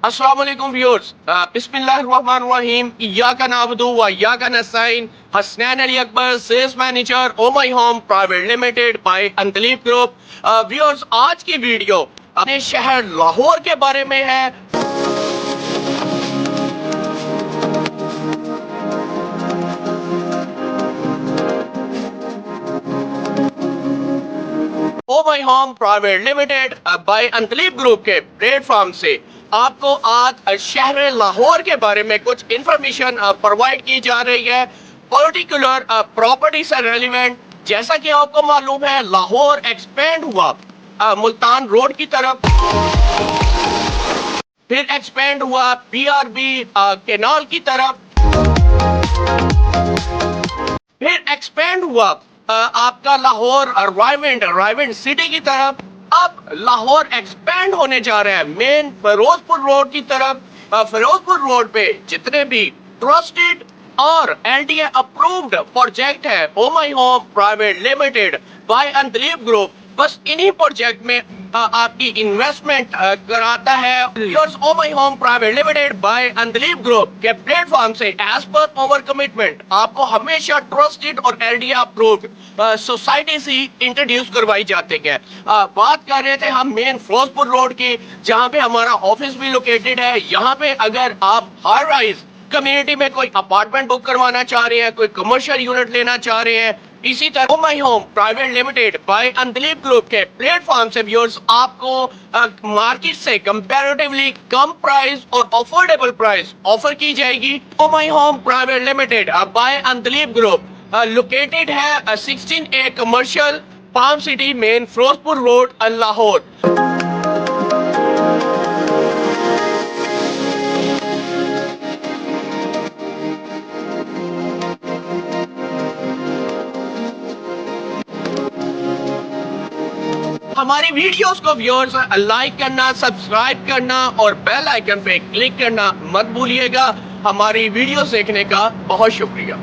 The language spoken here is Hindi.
अस्सलाम वालेकुम व्यूअर्स, बिस्मिल्लाहिर्रहमानिर्रहीम, इय्याका नअबुदु व इय्याका नस्तईन। Hasnain Ali Akbar, sales manager, O My home private limited by Andleeb group. Viewers, आज की वीडियो अपने शहर लाहौर के बारे में है। O My home private limited by Andleeb group के प्लेटफॉर्म से आपको आज शहर लाहौर के बारे में कुछ इंफॉर्मेशन प्रोवाइड की जा रही है, पर्टिकुलर प्रॉपर्टी से रेलिवेंट। जैसा कि आपको मालूम है, लाहौर एक्सपेंड हुआ मुल्तान रोड की तरफ, फिर एक्सपेंड हुआ PRB कैनाल की तरफ, फिर एक्सपेंड हुआ आपका लाहौर रायवेंड सिटी की तरफ। अब लाहौर एक्सपेंड होने जा रहा है मेन फिरोजपुर रोड की तरफ। फिरोजपुर रोड पे जितने भी ट्रस्टेड और LTA अप्रूव्ड प्रोजेक्ट है O My home private limited by Andleeb group, बस इन्हीं प्रोजेक्ट में आपकी इन्वेस्टमेंट कराता है। O My home private limited by Andleeb group के प्लेटफॉर्म से एज पर ओवर कमिटमेंट आपको हमेशा ट्रस्टेड और LTA अप्रूव्ड सोसाइटी से इंट्रोड्यूस करवाई जाती है। बात कर रहे थे हम मेन फिरोजपुर रोड की, जहाँ पे हमारा ऑफिस भी लोकेटेड है। यहाँ पे अगर आप हाई राइज कम्युनिटी में कोई अपार्टमेंट बुक करवाना चाह रहे हैं, कोई कमर्शियल यूनिट लेना चाह रहे हैं, इसी तरह my home private limited by Andleeb group के प्लेटफॉर्म से व्यूअर्स आपको मार्केट से कंपैरेटिवली कम प्राइस और अफोर्डेबल प्राइस ऑफर की जाएगी। My home private limited by Andleeb group located है 16A commercial palm city main Ferozepur road Lahore. हमारी वीडियोस को व्यूअर्स लाइक करना, सब्सक्राइब करना और बेल आइकन पे क्लिक करना मत भूलिएगा। हमारी वीडियोस देखने का बहुत शुक्रिया।